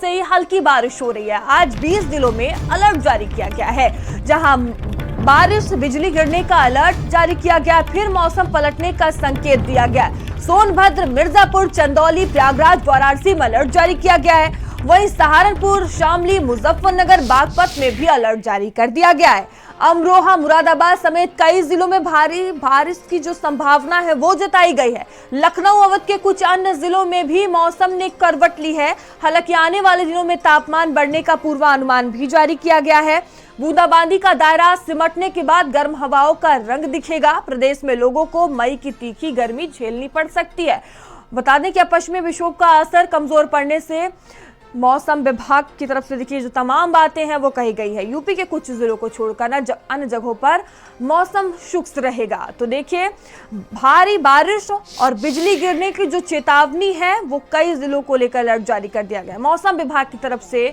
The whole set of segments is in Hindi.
से ही हल्की बारिश हो रही है। आज 20 जिलों में अलर्ट जारी किया गया है, जहां बारिश बिजली गिरने का अलर्ट जारी किया गया। फिर मौसम पलटने का संकेत दिया गया। सोनभद्र, मिर्जापुर, चंदौली, प्रयागराज, वाराणसी में अलर्ट जारी किया गया है। वहीं सहारनपुर, शामली, मुजफ्फरनगर, बागपत में भी अलर्ट जारी कर दिया गया है। अमरोहा, मुरादाबाद समेत कई जिलों में भारी बारिश की जो संभावना है वो जताई गई है। लखनऊ, अवध के कुछ अन्य जिलों में भी मौसम ने करवट ली है। हालांकि आने वाले दिनों में तापमान बढ़ने का पूर्वानुमान भी जारी किया गया है। बूंदाबांदी का दायरा सिमटने के बाद गर्म हवाओं का रंग दिखेगा। प्रदेश में लोगों को मई की तीखी गर्मी झेलनी पड़ सकती है। बता दें कि पश्चिमी विक्षोभ का असर कमजोर पड़ने से मौसम विभाग की तरफ से देखिए जो तमाम बातें हैं वो कही गई है। यूपी के कुछ जिलों को छोड़कर अन्य जगहों पर मौसम शुष्क रहेगा। तो देखिए भारी बारिश और बिजली गिरने की जो चेतावनी है वो कई जिलों को लेकर अलर्ट जारी कर दिया गया है मौसम विभाग की तरफ से।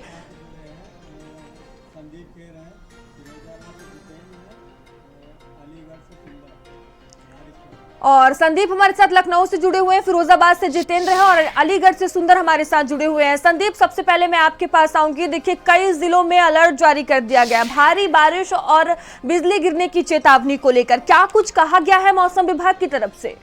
और संदीप हमारे साथ लखनऊ से जुड़े हुए हैं, फिरोजाबाद से जितेंद्र है और अलीगढ़ से सुंदर हमारे साथ जुड़े हुए हैं। संदीप, सबसे पहले मैं आपके पास आऊंगी। देखिए कई जिलों में अलर्ट जारी कर दिया गया है भारी बारिश और बिजली गिरने की चेतावनी को लेकर। क्या कुछ कहा गया है मौसम विभाग की तरफ से?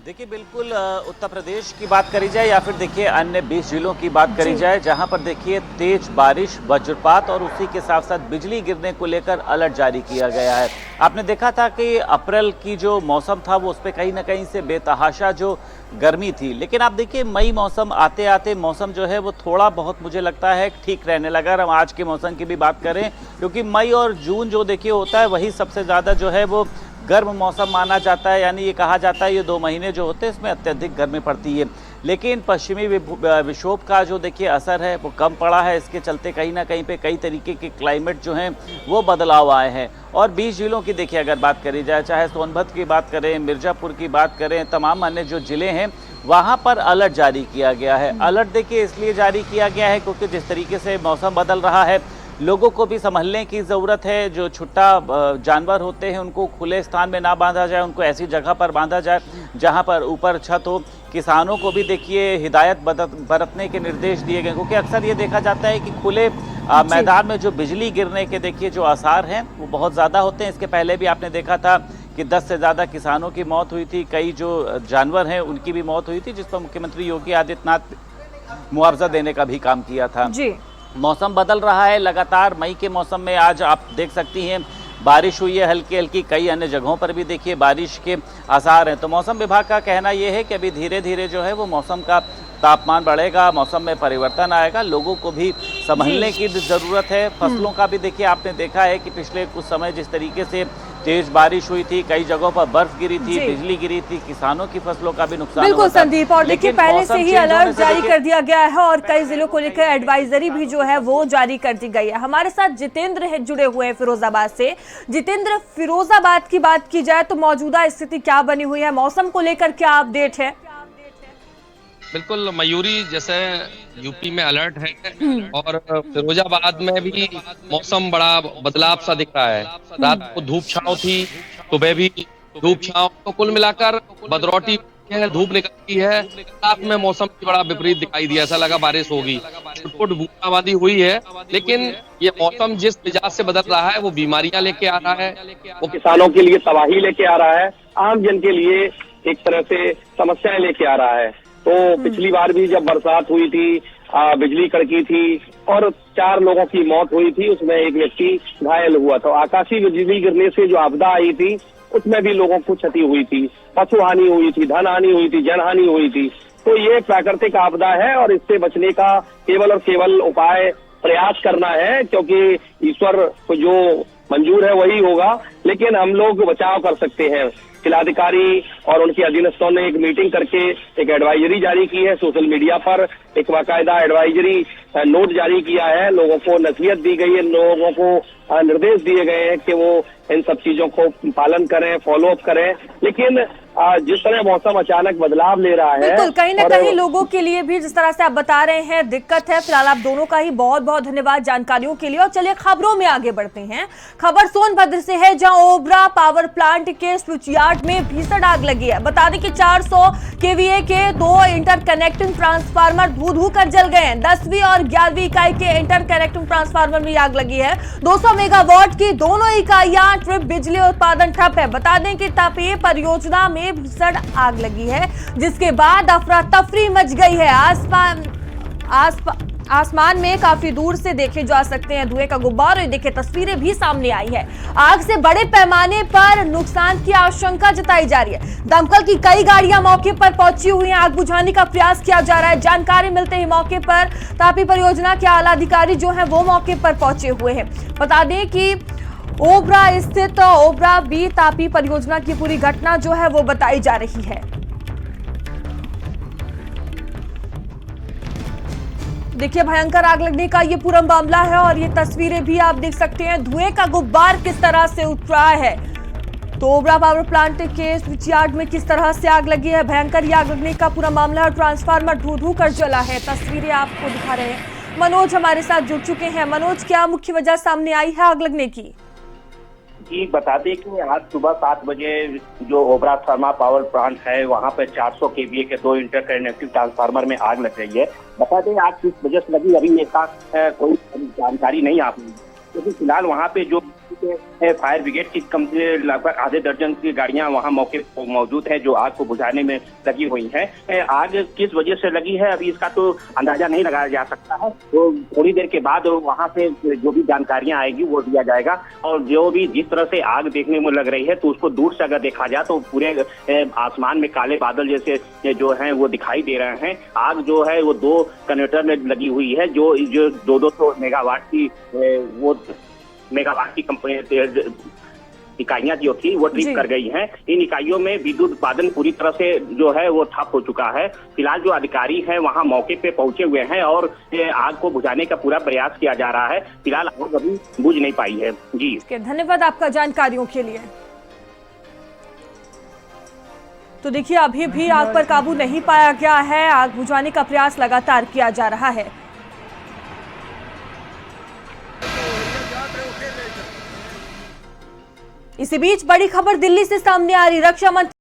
देखिए बिल्कुल उत्तर प्रदेश की बात करी जाए या फिर देखिए अन्य 20 जिलों की बात करी जाए, जहां पर देखिए तेज बारिश, वज्रपात और उसी के साथ साथ बिजली गिरने को लेकर अलर्ट जारी किया गया है। आपने देखा था कि अप्रैल की जो मौसम था वो उस पर कहीं ना कहीं से बेतहाशा जो गर्मी थी, लेकिन आप देखिए मई मौसम आते आते मौसम जो है वो थोड़ा बहुत मुझे लगता है ठीक रहने लगा। अगर हम आज के मौसम की भी बात करें, क्योंकि मई और जून जो देखिए होता है वही सबसे ज़्यादा जो है वो गर्म मौसम माना जाता है। यानी ये कहा जाता है ये 2 महीने जो होते हैं इसमें अत्यधिक गर्मी पड़ती है। लेकिन पश्चिमी विक्षोभ का जो देखिए असर है वो कम पड़ा है। इसके चलते कहीं ना कहीं पे कई तरीके के क्लाइमेट जो हैं वो बदलाव आए हैं। और 20 जिलों की देखिए अगर बात करी जाए, चाहे सोनभद्र की बात करें, मिर्जापुर की बात करें, तमाम अन्य जो ज़िले हैं वहाँ पर अलर्ट जारी किया गया है। अलर्ट देखिए इसलिए जारी किया गया है क्योंकि जिस तरीके से मौसम बदल रहा है लोगों को भी संभलने की ज़रूरत है। जो छुट्टा जानवर होते हैं उनको खुले स्थान में ना बांधा जाए, उनको ऐसी जगह पर बांधा जाए जहां पर ऊपर छत हो। किसानों को भी देखिए हिदायत बरतने के निर्देश दिए गए, क्योंकि अक्सर ये देखा जाता है कि खुले मैदान में जो बिजली गिरने के देखिए जो आसार हैं वो बहुत ज़्यादा होते हैं। इसके पहले भी आपने देखा था कि 10 से ज़्यादा किसानों की मौत हुई थी, कई जो जानवर हैं उनकी भी मौत हुई थी, जिस पर मुख्यमंत्री योगी आदित्यनाथ मुआवजा देने का भी काम किया था। जी मौसम बदल रहा है लगातार। मई के मौसम में आज आप देख सकती हैं बारिश हुई है हल्की हल्की, कई अन्य जगहों पर भी देखिए बारिश के आसार हैं। तो मौसम विभाग का कहना यह है कि अभी धीरे धीरे जो है वो मौसम का तापमान बढ़ेगा, मौसम में परिवर्तन आएगा, लोगों को भी संभलने की ज़रूरत है। फसलों का भी देखिए आपने देखा है कि पिछले कुछ समय जिस तरीके से तेज बारिश हुई थी, कई जगहों पर बर्फ गिरी थी, बिजली गिरी थी, किसानों की फसलों का भी नुकसान बिल्कुल संदीप। और देखिए पहले से ही अलर्ट जारी कर दिया गया है और कई जिलों को लेकर एडवाइजरी भी जो है वो जारी कर दी गई है। हमारे साथ जितेंद्र है जुड़े हुए हैं फिरोजाबाद से। जितेंद्र, फिरोजाबाद की बात की जाए तो मौजूदा स्थिति क्या बनी हुई है, मौसम को लेकर क्या अपडेट है? बिल्कुल मयूरी, जैसे यूपी में अलर्ट है और फिरोजाबाद में भी मौसम बड़ा बदलाव सा दिख रहा है। रात को धूप छांव थी, सुबह भी धूप छांव, तो कुल मिलाकर बदरौटी है, धूप निकलती है। रात में मौसम की बड़ा विपरीत दिखाई दिया, ऐसा लगा बारिश होगी। छुटपुट बूंदाबांदी हुई है, लेकिन ये मौसम जिस मिजाज से बदल रहा है वो बीमारियां लेके आ रहा है, वो किसानों के लिए तबाही लेके आ रहा है, आम जन के लिए एक तरह से समस्याएं लेके आ रहा है। तो पिछली बार भी जब बरसात हुई थी, बिजली कड़की थी और 4 लोगों की मौत हुई थी, उसमें एक व्यक्ति घायल हुआ था। आकाशीय बिजली गिरने से जो आपदा आई थी उसमें भी लोगों को क्षति हुई थी, पशु हानि हुई थी, धन हानि हुई थी, जन हानि हुई थी। तो ये प्राकृतिक आपदा है और इससे बचने का केवल और केवल उपाय प्रयास करना है, क्योंकि ईश्वर को जो मंजूर है वही होगा, लेकिन हम लोग बचाव कर सकते हैं। जिलाधिकारी और उनके अधीनस्थों ने एक मीटिंग करके एक एडवाइजरी जारी की है, सोशल मीडिया पर एक बाकायदा एडवाइजरी नोट जारी किया है, लोगों को नसीहत दी गई है, लोगों को निर्देश दिए गए हैं कि वो इन सब चीजों को पालन करें, फॉलो अप करें। लेकिन जिस तरह मौसम अचानक बदलाव ले रहा है, बिल्कुल कहीं ना और कहीं लोगों के लिए भी जिस तरह से आप बता रहे हैं दिक्कत है। फिलहाल आप दोनों का ही बहुत बहुत धन्यवाद जानकारियों के लिए। और चलिए खबरों में आगे बढ़ते हैं। खबर सोनभद्र से है, जहां ओबरा पावर प्लांट के स्विच यार्ड में भीषण आग लगी है। बता दें कि 400 केवीए के 2 इंटरकनेक्टिंग ट्रांसफार्मर धू कर जल गए हैं। 10वीं और 11वीं इकाई के इंटरकनेक्टिंग ट्रांसफार्मर में आग लगी है। 200 मेगावाट की दोनों इकाइयां ट्रिप बिजली उत्पादन ठप है। बता दें कि तापीय परियोजना में भीषण आग लगी है, जिसके बाद अफरा तफरी मच गई है। आसमान में काफी दूर से देखे जा सकते हैं धुएं का गुब्बार। और देखिए तस्वीरें भी सामने आई है। आग से बड़े पैमाने पर नुकसान की आशंका जताई जा रही है। दमकल की कई गाड़ियां मौके पर पहुंची हुई हैं। आग बुझाने का प्रयास किया जा रहा है। जानकारी मिलते ही मौके पर तापी परियोजना के आला अधिकारी जो है वो मौके पर पहुंचे हुए हैं। बता दें कि ओबरा स्थित ओबरा बी तापी परियोजना की पूरी घटना जो है वो बताई जा रही है। देखिए भयंकर आग लगने का ये पूरा मामला है और ये तस्वीरें भी आप देख सकते हैं। धुएं का गुब्बार किस तरह से उठ रहा है। तो ओबरा पावर प्लांट के स्विच यार्ड में किस तरह से आग लगी है। भयंकर आग लगने का पूरा मामला है और ट्रांसफार्मर धू कर जला है। तस्वीरें आपको दिखा रहे हैं। मनोज हमारे साथ जुड़ चुके हैं। मनोज, क्या मुख्य वजह सामने आई है आग लगने की? जी बता दें कि आज सुबह 7 बजे जो ओबरा थर्मा पावर प्लांट है वहां पर 400 केवीए के 2 इंटरकनेक्टिंग ट्रांसफार्मर में आग लग रही है। बता दें आग किस वजह से लगी अभी इसका कोई जानकारी नहीं आ पाई, क्योंकि फिलहाल वहां पे जो फायर ब्रिगेड की कंपनी लगभग आधे दर्जन की गाड़ियां वहां मौके पर मौजूद है जो आग को बुझाने में लगी हुई हैं। आग किस वजह से लगी है अभी इसका तो अंदाजा नहीं लगाया जा सकता है। तो थोड़ी देर के बाद वहां से जो भी जानकारियां आएगी वो दिया जाएगा। और जो भी जिस तरह से आग देखने में लग रही है तो उसको दूर से अगर देखा जाए तो पूरे आसमान में काले बादल जैसे जो है वो दिखाई दे रहे हैं। आग जो है वो 2 कन्वर्टर में लगी हुई है जो 200 मेगावाट की वो मेगावाट की कंपनी इकाइयां जो थी वो ट्रिप कर गई हैं। इन इकाइयों में विद्युत उत्पादन पूरी तरह से जो है वो ठप हो चुका है। फिलहाल जो अधिकारी हैं वहां मौके पे पहुंचे हुए हैं और आग को बुझाने का पूरा प्रयास किया जा रहा है। फिलहाल आग अभी बुझ नहीं पाई है। जी धन्यवाद आपका जानकारियों के लिए। तो देखिए अभी भी आग पर काबू नहीं पाया गया है। आग बुझाने का प्रयास लगातार किया जा रहा है। इसी बीच बड़ी खबर दिल्ली से सामने आ रही। रक्षा मंत्री